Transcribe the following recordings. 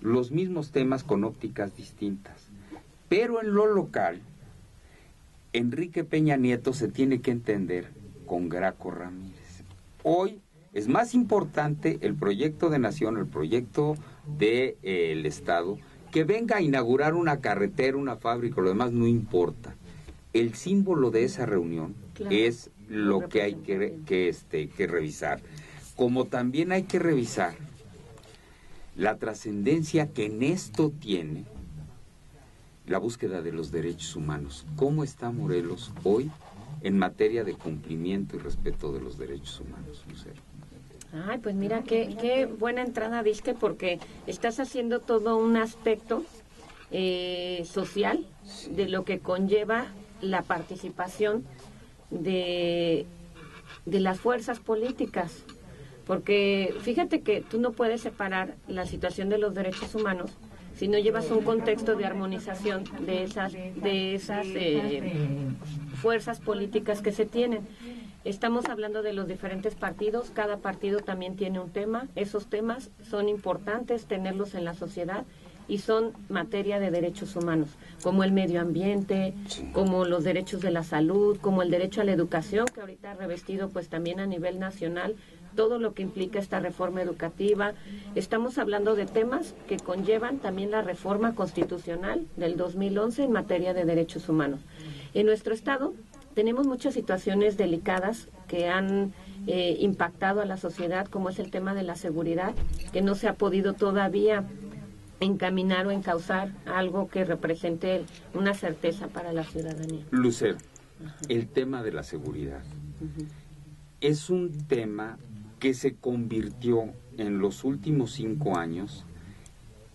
los mismos temas con ópticas distintas. Pero en lo local, Enrique Peña Nieto se tiene que entender con Graco Ramírez. Hoy es más importante el proyecto de nación, el proyecto del Estado, que venga a inaugurar una carretera, una fábrica, lo demás no importa. El símbolo de esa reunión, claro, es lo que hay que revisar. Como también hay que revisar la trascendencia que en esto tiene la búsqueda de los derechos humanos. ¿Cómo está Morelos hoy en materia de cumplimiento y respeto de los derechos humanos, Lucero? Ay, pues mira, qué buena entrada diste, porque estás haciendo todo un aspecto social de lo que conlleva la participación de las fuerzas políticas. Porque fíjate que tú no puedes separar la situación de los derechos humanos si no llevas un contexto de armonización de esas fuerzas políticas que se tienen. Estamos hablando de los diferentes partidos, cada partido también tiene un tema, esos temas son importantes tenerlos en la sociedad y son materia de derechos humanos, como el medio ambiente, como los derechos de la salud, como el derecho a la educación, que ahorita ha revestido pues también a nivel nacional todo lo que implica esta reforma educativa. Estamos hablando de temas que conllevan también la reforma constitucional del 2011 en materia de derechos humanos. En nuestro estado tenemos muchas situaciones delicadas que han impactado a la sociedad, como es el tema de la seguridad, que no se ha podido todavía encaminar o encauzar algo que represente una certeza para la ciudadanía. Lucero, el tema de la seguridad es un tema que se convirtió en los últimos 5 años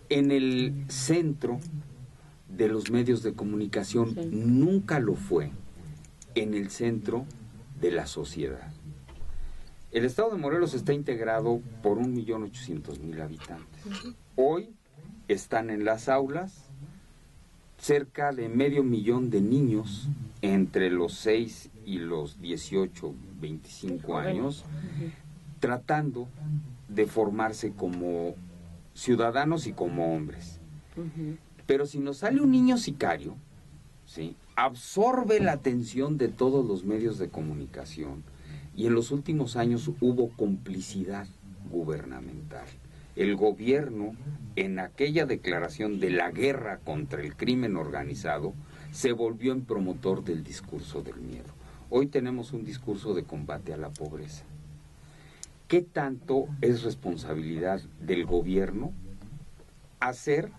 en el centro de los medios de comunicación. Sí. Nunca lo fue en el centro de la sociedad. El estado de Morelos está integrado por 1.800.000 habitantes. Hoy están en las aulas cerca de 500.000 de niños entre los 6 y los 18, 25 años, tratando de formarse como ciudadanos y como hombres. Pero si nos sale un niño sicario, ¿sí?, absorbe la atención de todos los medios de comunicación, y en los últimos años hubo complicidad gubernamental. El gobierno, en aquella declaración de la guerra contra el crimen organizado, se volvió en promotor del discurso del miedo. Hoy tenemos un discurso de combate a la pobreza. ¿Qué tanto es responsabilidad del gobierno hacer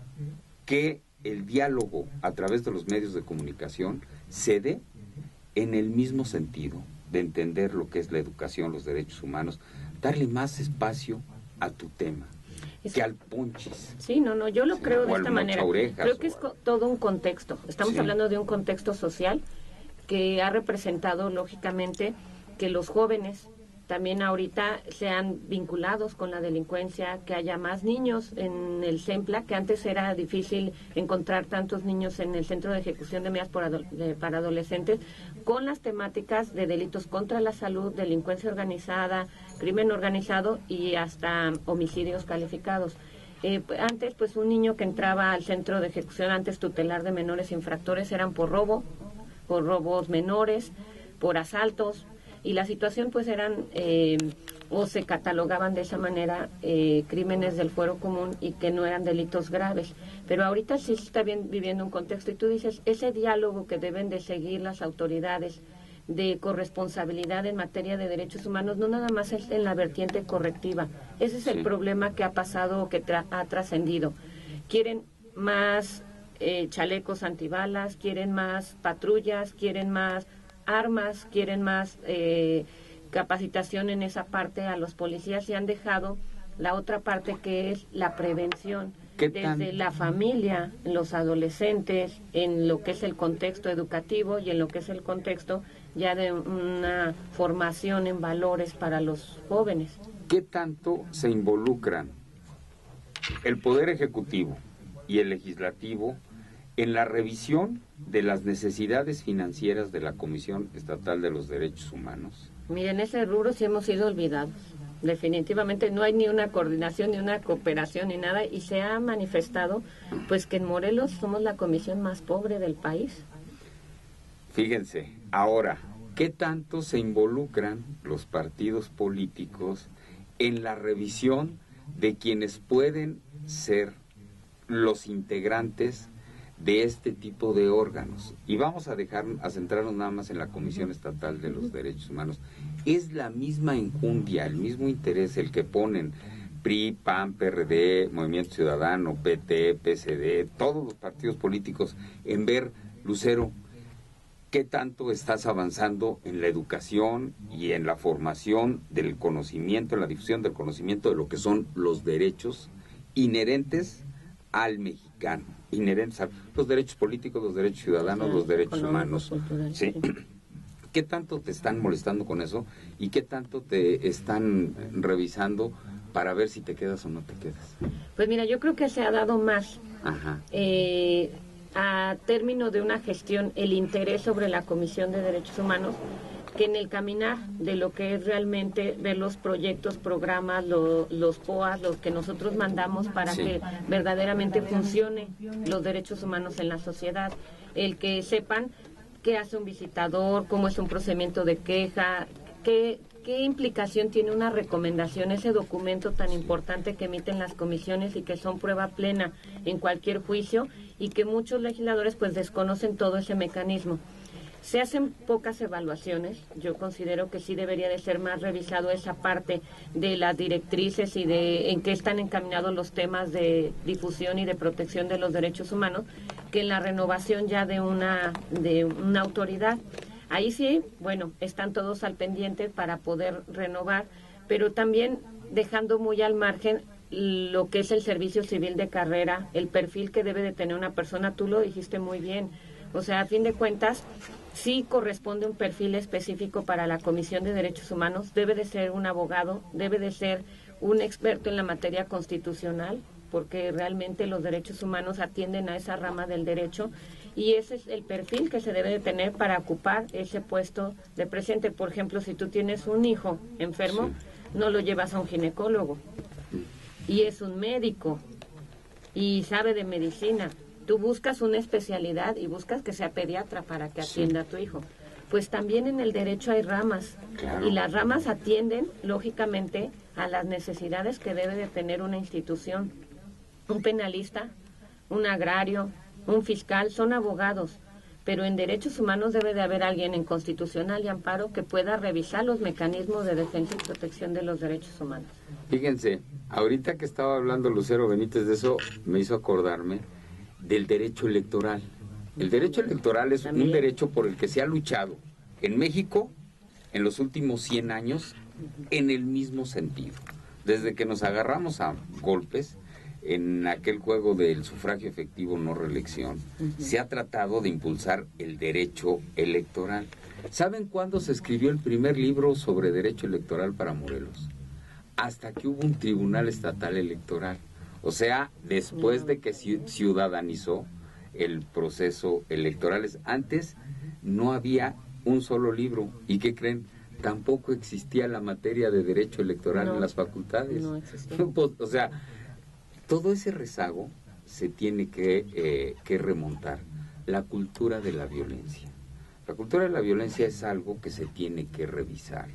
que el diálogo a través de los medios de comunicación se dé en el mismo sentido de entender lo que es la educación, los derechos humanos, darle más espacio a tu tema que al punchis? Sí, no, yo lo creo de esta manera. Creo que es todo un contexto. Estamos hablando de un contexto social que ha representado, lógicamente, que los jóvenes también ahorita sean vinculados con la delincuencia, que haya más niños en el CEMPLA, que antes era difícil encontrar tantos niños en el Centro de Ejecución de Medidas para Adolescentes, con las temáticas de delitos contra la salud, delincuencia organizada, crimen organizado y hasta homicidios calificados. Antes, pues un niño que entraba al Centro de Ejecución antes tutelar de menores infractores eran por robo, por robos menores, por asaltos, y la situación pues eran o se catalogaban de esa manera crímenes del fuero común y que no eran delitos graves. Pero ahorita sí se está viviendo un contexto, y tú dices, ese diálogo que deben de seguir las autoridades de corresponsabilidad en materia de derechos humanos no nada más es en la vertiente correctiva. Ese es el problema que ha pasado, que ha trascendido. Quieren más chalecos antibalas, quieren más patrullas, quieren más armas, quieren más capacitación en esa parte a los policías, y han dejado la otra parte, que es la prevención desde la familia, los adolescentes, en lo que es el contexto educativo y en lo que es el contexto ya de una formación en valores para los jóvenes. ¿Qué tanto se involucran el Poder Ejecutivo y el Legislativo en la revisión de las necesidades financieras de la Comisión Estatal de los Derechos Humanos? Miren, ese rubro sí hemos sido olvidados. definitivamente no hay ni una coordinación, ni una cooperación, ni nada, y se ha manifestado pues que en Morelos somos la comisión más pobre del país. Fíjense, ahora, ¿qué tanto se involucran los partidos políticos en la revisión de quienes pueden ser los integrantes de este tipo de órganos? Y vamos a centrarnos nada más en la Comisión Estatal de los Derechos Humanos. Es la misma enjundia, el mismo interés el que ponen PRI, PAN, PRD, Movimiento Ciudadano, PT, PSD, todos los partidos políticos en ver, Lucero, ¿qué tanto estás avanzando en la educación y en la formación del conocimiento, en la difusión del conocimiento de lo que son los derechos inherentes al mexicano, inherentes a los derechos políticos, los derechos ciudadanos, los derechos humanos? ¿Sí? ¿Qué tanto te están molestando con eso y qué tanto te están revisando para ver si te quedas o no te quedas? Pues mira, yo creo que se ha dado más. Ajá. A término de una gestión, el interés sobre la Comisión de Derechos Humanos, que en el caminar de lo que es realmente ver los proyectos, programas, los POAs, los que nosotros mandamos para que verdaderamente funcione los derechos humanos en la sociedad, el que sepan qué hace un visitador, cómo es un procedimiento de queja, qué implicación tiene una recomendación, ese documento tan importante que emiten las comisiones y que son prueba plena en cualquier juicio, y que muchos legisladores pues desconocen todo ese mecanismo. Se hacen pocas evaluaciones. Yo considero que sí debería de ser más revisado esa parte de las directrices y de en qué están encaminados los temas de difusión y de protección de los derechos humanos, que en la renovación ya de una autoridad. Ahí sí, bueno, están todos al pendiente para poder renovar, pero también dejando muy al margen lo que es el servicio civil de carrera, el perfil que debe de tener una persona. Tú lo dijiste muy bien. O sea, a fin de cuentas, sí corresponde un perfil específico para la Comisión de Derechos Humanos. Debe de ser un abogado, debe de ser un experto en la materia constitucional, porque realmente los derechos humanos atienden a esa rama del derecho, y ese es el perfil que se debe de tener para ocupar ese puesto de presidente. Por ejemplo, si tú tienes un hijo enfermo, no lo llevas a un ginecólogo, y es un médico, y sabe de medicina. Tú buscas una especialidad y buscas que sea pediatra para que atienda a tu hijo. Pues también en el derecho hay ramas, y las ramas atienden, lógicamente, a las necesidades que debe de tener una institución. Un penalista, un agrario, un fiscal, son abogados, pero en derechos humanos debe de haber alguien en constitucional y amparo que pueda revisar los mecanismos de defensa y protección de los derechos humanos. Fíjense, ahorita que estaba hablando Lucero Benítez de eso, me hizo acordarme del derecho electoral. El derecho electoral es un derecho por el que se ha luchado en México en los últimos 100 años en el mismo sentido. Desde que nos agarramos a golpes en aquel juego del sufragio efectivo no reelección, se ha tratado de impulsar el derecho electoral. ¿Saben cuándo se escribió el primer libro sobre derecho electoral para Morelos? Hasta que hubo un tribunal estatal electoral. O sea, después de que ciudadanizó el proceso electoral. Antes no había un solo libro. ¿Y qué creen? Tampoco existía la materia de derecho electoral en las facultades. No existía. O sea, todo ese rezago se tiene que remontar. La cultura de la violencia. La cultura de la violencia es algo que se tiene que revisar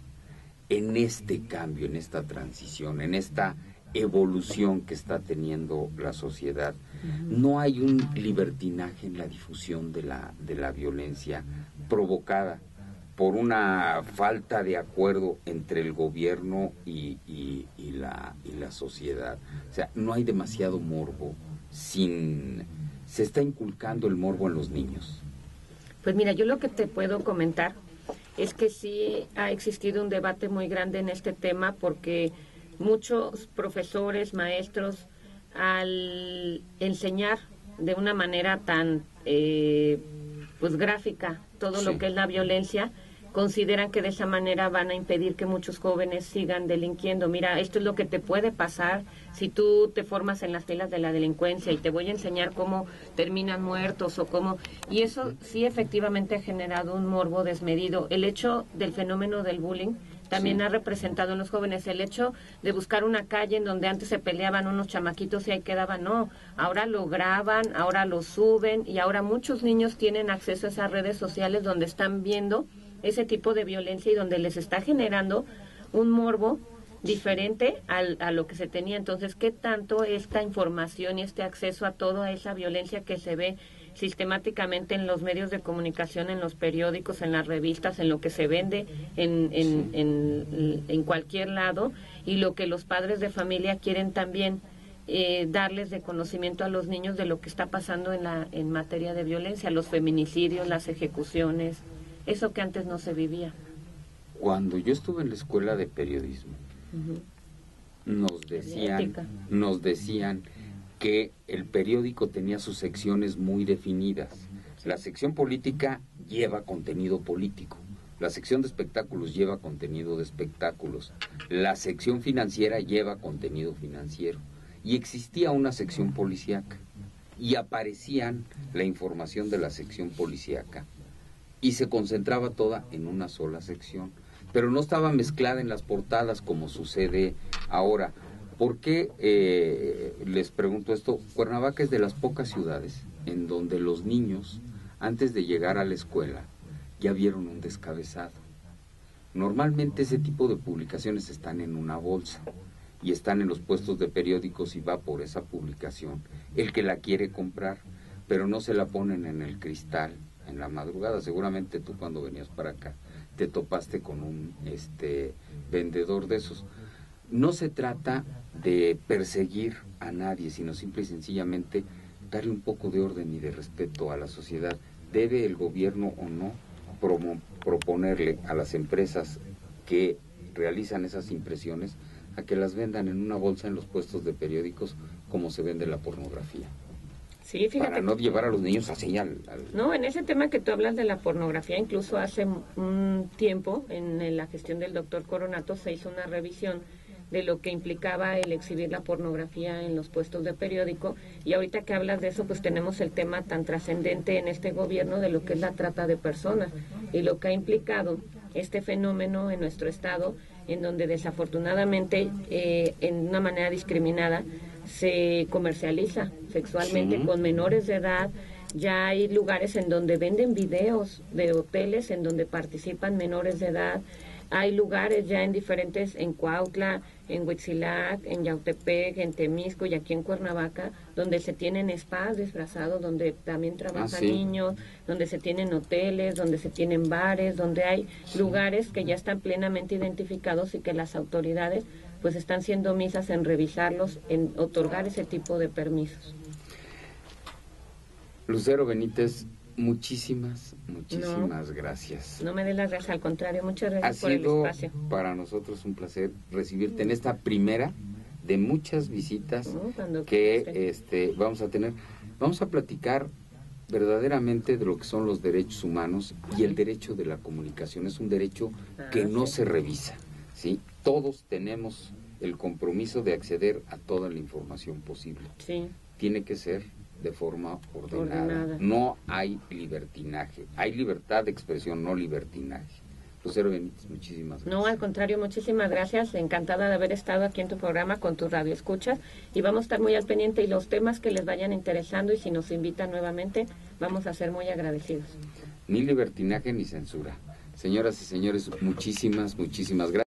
en este cambio, en esta transición, en esta evolución que está teniendo la sociedad. No hay un libertinaje en la difusión de la violencia provocada por una falta de acuerdo entre el gobierno y la sociedad. O sea, no hay demasiado morbo, se está inculcando el morbo en los niños. Pues mira, yo lo que te puedo comentar es que sí ha existido un debate muy grande en este tema, porque muchos profesores, maestros, al enseñar de una manera tan pues gráfica todo lo que es la violencia, consideran que de esa manera van a impedir que muchos jóvenes sigan delinquiendo. Mira, esto es lo que te puede pasar si tú te formas en las filas de la delincuencia, y te voy a enseñar cómo terminan muertos o cómo... Y eso sí efectivamente ha generado un morbo desmedido. El hecho del fenómeno del bullying también ha representado en los jóvenes el hecho de buscar una calle en donde antes se peleaban unos chamaquitos y ahí quedaban, no, ahora lo graban, ahora lo suben y ahora muchos niños tienen acceso a esas redes sociales donde están viendo ese tipo de violencia y donde les está generando un morbo diferente a lo que se tenía. Entonces, ¿qué tanto esta información y este acceso a toda esa violencia que se ve sistemáticamente en los medios de comunicación, en los periódicos, en las revistas, en lo que se vende en cualquier lado, y lo que los padres de familia quieren también darles de conocimiento a los niños de lo que está pasando en materia de violencia, los feminicidios, las ejecuciones, eso que antes no se vivía? Cuando yo estuve en la escuela de periodismo, nos decían que el periódico tenía sus secciones muy definidas. La sección política lleva contenido político, la sección de espectáculos lleva contenido de espectáculos, la sección financiera lleva contenido financiero, y existía una sección policíaca, y aparecían la información de la sección policíaca, y se concentraba toda en una sola sección, pero no estaba mezclada en las portadas como sucede ahora. ¿Por qué les pregunto esto? Cuernavaca es de las pocas ciudades en donde los niños, antes de llegar a la escuela, ya vieron un descabezado. Normalmente ese tipo de publicaciones están en una bolsa y están en los puestos de periódicos y va por esa publicación el que la quiere comprar, pero no se la ponen en el cristal en la madrugada. Seguramente tú cuando venías para acá te topaste con un vendedor de esos. No se trata de perseguir a nadie, sino simple y sencillamente darle un poco de orden y de respeto a la sociedad. ¿Debe el gobierno o no proponerle a las empresas que realizan esas impresiones a que las vendan en una bolsa en los puestos de periódicos como se vende la pornografía? Sí, fíjate, para no llevar a los niños así al... No, en ese tema que tú hablas de la pornografía, incluso hace un tiempo, en la gestión del doctor Coronato, se hizo una revisión de lo que implicaba el exhibir la pornografía en los puestos de periódico, y ahorita que hablas de eso, pues tenemos el tema tan trascendente en este gobierno de lo que es la trata de personas y lo que ha implicado este fenómeno en nuestro estado, en donde desafortunadamente en una manera discriminada se comercializa sexualmente con menores de edad. Ya hay lugares en donde venden videos de hoteles en donde participan menores de edad. Hay lugares ya en diferentes, en Cuautla, en Huitzilac, en Yautepec, en Temisco y aquí en Cuernavaca, donde se tienen spas disfrazados, donde también trabajan niños, donde se tienen hoteles, donde se tienen bares, donde hay lugares que ya están plenamente identificados y que las autoridades pues están siendo omisas en revisarlos, en otorgar ese tipo de permisos. Lucero Benítez, muchísimas gracias. No me dé las gracias, al contrario, muchas gracias por el espacio. Ha sido para nosotros un placer recibirte en esta primera de muchas visitas que vamos a tener. Vamos a platicar verdaderamente de lo que son los derechos humanos y el derecho de la comunicación. Es un derecho que no se revisa, ¿sí? Todos tenemos el compromiso de acceder a toda la información posible. Sí. Tiene que ser de forma ordenada. No hay libertinaje. Hay libertad de expresión, no libertinaje. Lucero Benítez, muchísimas gracias. No, al contrario, muchísimas gracias. Encantada de haber estado aquí en tu programa con tu radio escuchas, y vamos a estar muy al pendiente, y los temas que les vayan interesando, y si nos invitan nuevamente, vamos a ser muy agradecidos. Ni libertinaje ni censura. Señoras y señores, muchísimas gracias.